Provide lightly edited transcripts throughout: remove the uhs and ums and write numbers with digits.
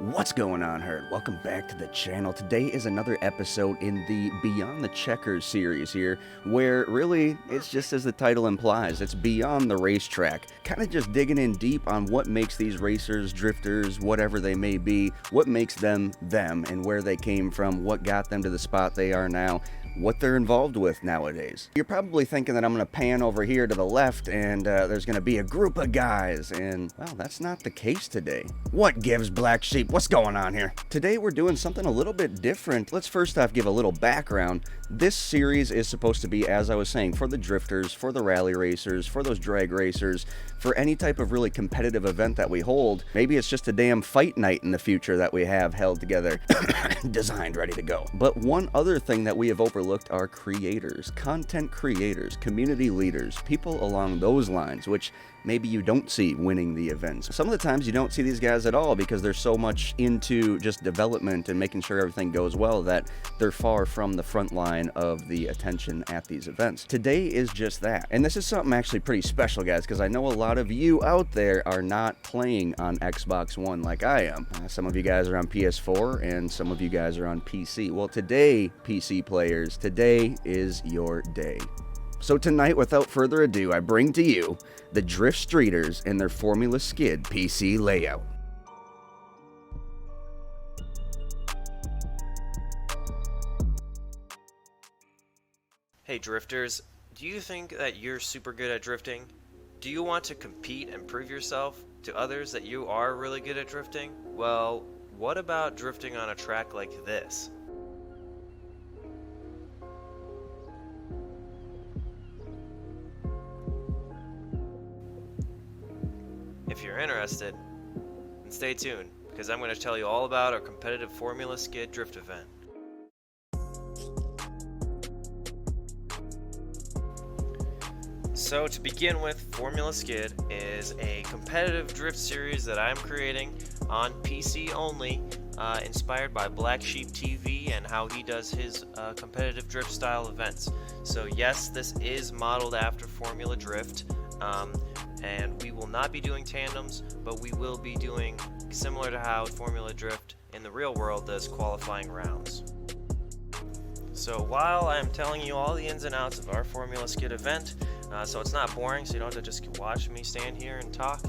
What's going on, Herd? Welcome back to the channel. Today is another episode in the Beyond the Checkers series here, where really, it's just as the title implies, it's beyond the racetrack. Kind of just digging in deep on what makes these racers, drifters, whatever they may be, what makes them them, and where they came from, what got them to the spot they are now, what they're involved with nowadays. You're probably thinking that I'm going to pan over here to the left and there's going to be a group of guys, and well, that's not the case today. What gives, Black Sheep? What's going on here? Today we're doing something a little bit different. Let's first off give a little background. This series is supposed to be, as I was saying, for the drifters, for the rally racers, for those drag racers, for any type of really competitive event that we hold. Maybe it's just a damn fight night in the future that we have held together, designed, ready to go. But one other thing that we have overlooked are creators, content creators, community leaders, people along those lines, which maybe you don't see winning the events. Some of the times you don't see these guys at all because they're so much into just development and making sure everything goes well that they're far from the front line of the attention at these events. Today is just that. And this is something actually pretty special, guys, because I know a lot of you out there are not playing on Xbox One like I am. Some of you guys are on PS4 and some of you guys are on PC. Well, today, PC players, today is your day. So tonight, without further ado, I bring to you the Drift Streeters and their Formula Skid PC layout. Hey drifters, do you think that you're super good at drifting? Do you want to compete and prove yourself to others that you are really good at drifting? Well, what about drifting on a track like this? If you're interested, then stay tuned, because I'm going to tell you all about our competitive Formula Skid drift event. So to begin with, Formula Skid is a competitive drift series that I'm creating on PC only, inspired by blacksheepTV and how he does his competitive drift style events. So yes, this is modeled after Formula Drift, and we will not be doing tandems, but we will be doing similar to how Formula Drift in the real world does qualifying rounds. So while I'm telling you all the ins and outs of our Formula Skid event, so it's not boring, so you don't have to just watch me stand here and talk,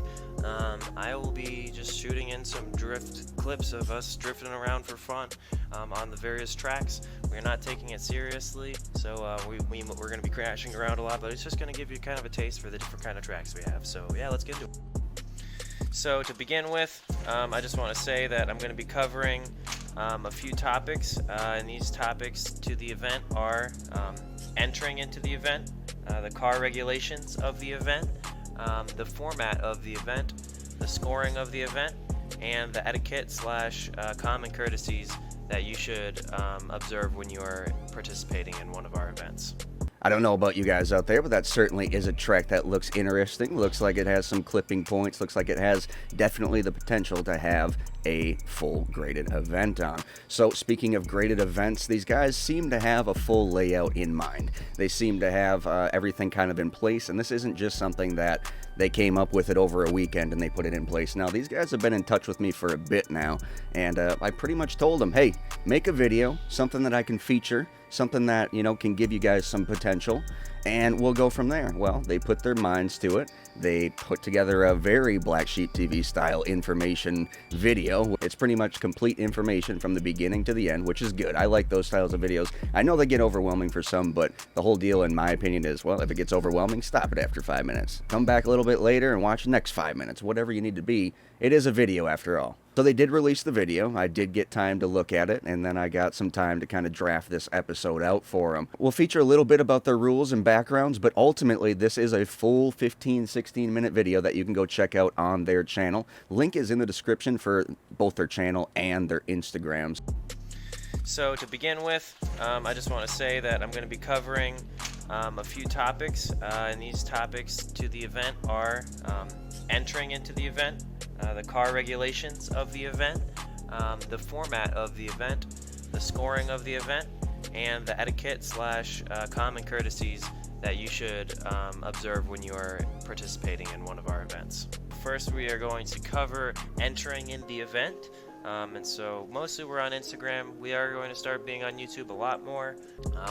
I will be just shooting in some drift clips of us drifting around for fun on the various tracks. We're not taking it seriously, so we're going to be crashing around a lot, but it's just going to give you kind of a taste for the different kind of tracks we have. So yeah, let's get into it. So to begin with, I just want to say that I'm going to be covering a few topics, and these topics to the event are entering into the event, the car regulations of the event, the format of the event, the scoring of the event, and the etiquette slash common courtesies that you should observe when you are participating in one of our events. I don't know about you guys out there, but that certainly is a track that looks interesting. Looks like it has some clipping points. Looks like it has definitely the potential to have a full graded event on. So speaking of graded events, these guys seem to have a full layout in mind. They seem to have everything kind of in place, and this isn't just something that they came up with it over a weekend and they put it in place. Now, these guys have been in touch with me for a bit now, and I pretty much told them, hey, make a video, something that I can feature, something that, you know, can give you guys some potential, and we'll go from there. Well, they put their minds to it. They put together a very Black Sheep TV style information video. It's pretty much complete information from the beginning to the end, which is good. I like those styles of videos. I know they get overwhelming for some, but the whole deal, in my opinion, is, well, if it gets overwhelming, stop it after 5 minutes. Come back a little bit later and watch the next 5 minutes, whatever you need to be. It is a video after all. So they did release the video. I did get time to look at it, and then I got some time to kind of draft this episode out for them. We'll feature a little bit about their rules and backgrounds, but ultimately this is a full 15-16 minute video that you can go check out on their channel. Link is in the description for both their channel and their Instagrams. So to begin with, I just want to say that I'm going to be covering a few topics, and these topics to the event are entering into the event, the car regulations of the event, the format of the event, the scoring of the event, and the etiquette slash common courtesies that you should observe when you are participating in one of our events. First, we are going to cover entering in the event. And so mostly we're on Instagram. We are going to start being on YouTube a lot more.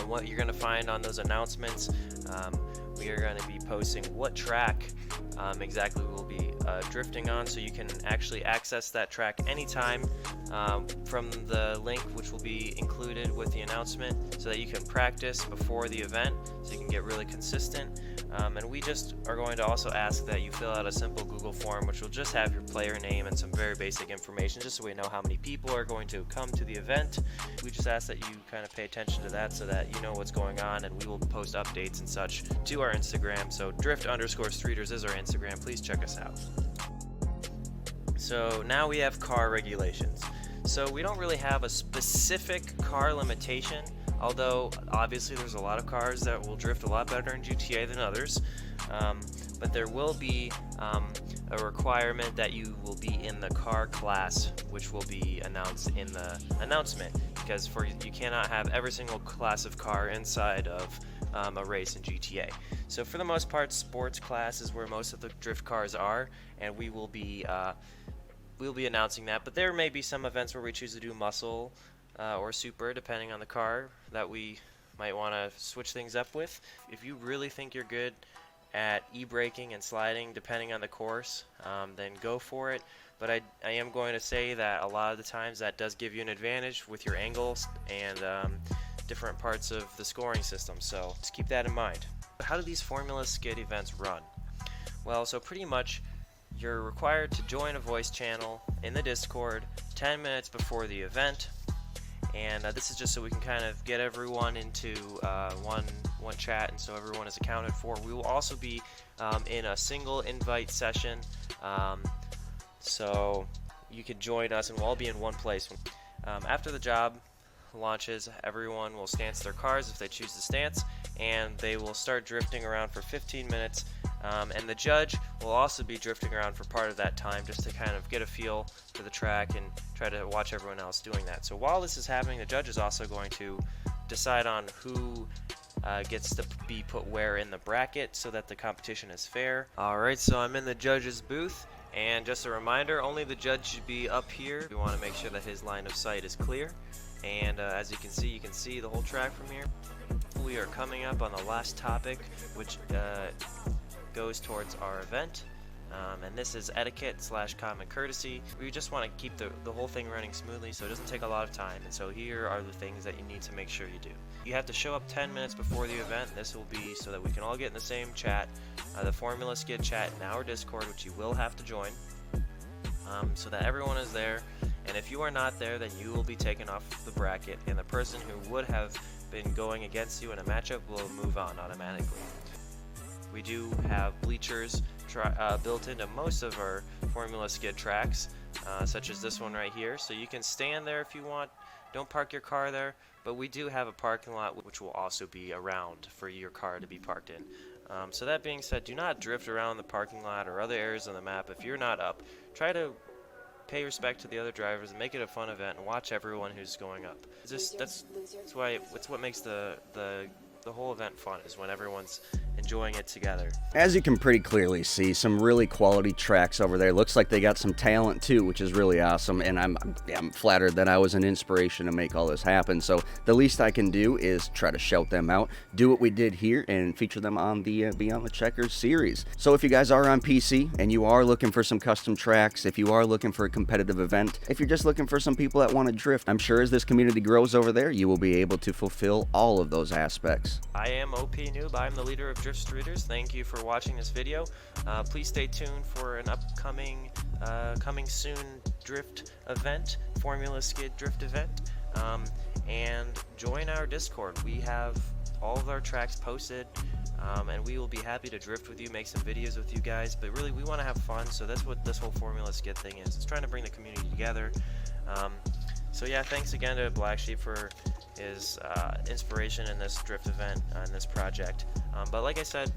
What you're going to find on those announcements, we are going to be posting what track exactly we'll be drifting on, so you can actually access that track anytime from the link which will be included with the announcement, so that you can practice before the event, so you can get really consistent. And we just are going to also ask that you fill out a simple Google form, which will just have your player name and some very basic information, just so we know how many people are going to come to the event. We just ask that you kind of pay attention to that, so that you know what's going on, and we will post updates and such to our Instagram. So drift_streeters is our Instagram. Please check us out. So now we have car regulations. So we don't really have a specific car limitation, although obviously there's a lot of cars that will drift a lot better in GTA than others. But there will be a requirement that you will be in the car class, which will be announced in the announcement, because you cannot have every single class of car inside of a race in GTA. So for the most part, sports class is where most of the drift cars are, and we'll be announcing that. But there may be some events where we choose to do muscle or super, depending on the car that we might want to switch things up with. If you really think you're good at e-braking and sliding, depending on the course, then go for it. But I am going to say that a lot of the times that does give you an advantage with your angles and different parts of the scoring system, so just keep that in mind. How do these Formula Skid events run? Well, so pretty much you're required to join a voice channel in the Discord 10 minutes before the event, and this is just so we can kind of get everyone into one chat, and so everyone is accounted for. We will also be in a single invite session, so you can join us and we'll all be in one place. After the job launches, everyone will stance their cars if they choose to stance, and they will start drifting around for 15 minutes. And the judge will also be drifting around for part of that time, just to kind of get a feel for the track and try to watch everyone else doing that. So while this is happening, the judge is also going to decide on who gets to be put where in the bracket, so that the competition is fair. Alright, so I'm in the judge's booth, and just a reminder, only the judge should be up here. We want to make sure that his line of sight is clear. And as you can see the whole track from here. We are coming up on the last topic, which goes towards our event, and this is etiquette / common courtesy. We just want to keep the whole thing running smoothly, so it doesn't take a lot of time, and so here are the things that you need to make sure you do. You have to show up 10 minutes before the event. This will be so that we can all get in the same chat, the Formula Skid chat in our Discord, which you will have to join, so that everyone is there. And if you are not there, then you will be taken off the bracket, and the person who would have been going against you in a matchup will move on automatically. We do have bleachers built into most of our Formula Skid tracks, such as this one right here, so you can stand there if you want. Don't park your car there, but we do have a parking lot which will also be around for your car to be parked in. So that being said, do not drift around the parking lot or other areas on the map if you're not up. Try to pay respect to the other drivers and make it a fun event, and watch everyone who's going up. That's what makes the whole event fun, is when everyone's enjoying it together. As you can pretty clearly see, some really quality tracks over there. Looks like they got some talent too, which is really awesome, and I'm flattered that I was an inspiration to make all this happen. So the least I can do is try to shout them out, do what we did here, and feature them on the Beyond the Checkers series. So if you guys are on PC and you are looking for some custom tracks, if you are looking for a competitive event, if you're just looking for some people that want to drift, I'm sure as this community grows over there, you will be able to fulfill all of those aspects. I am OP Noob. I'm the leader of Drift Streeters. Thank you for watching this video. Please stay tuned for an upcoming, coming soon drift event, Formula Skid drift event, and join our Discord. We have all of our tracks posted, and we will be happy to drift with you, make some videos with you guys. But really, we want to have fun, so that's what this whole Formula Skid thing is. It's trying to bring the community together. So yeah, thanks again to Black Sheep for his inspiration in this drift event, in this project. But like I said,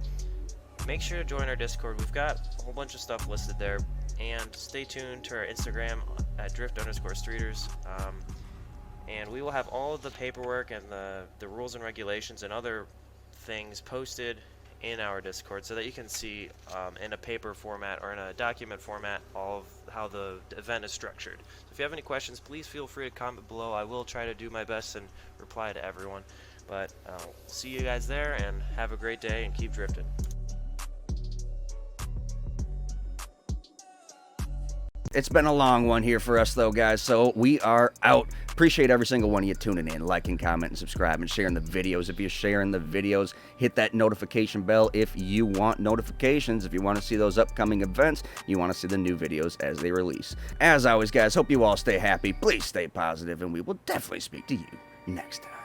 make sure to join our Discord. We've got a whole bunch of stuff listed there, and stay tuned to our Instagram at drift_streeters. And we will have all of the paperwork and the rules and regulations and other things posted in our Discord so that you can see in a paper format or in a document format all of how the event is structured. So if you have any questions, please feel free to comment below. I will try to do my best and reply to everyone. But see you guys there, and have a great day and keep drifting. It's been a long one here for us, though, guys, so we are out. Appreciate every single one of you tuning in, liking, commenting, subscribing, sharing the videos. If you're sharing the videos, hit that notification bell if you want notifications, if you want to see those upcoming events, you want to see the new videos as they release. As always, guys, hope you all stay happy, please stay positive, and we will definitely speak to you next time.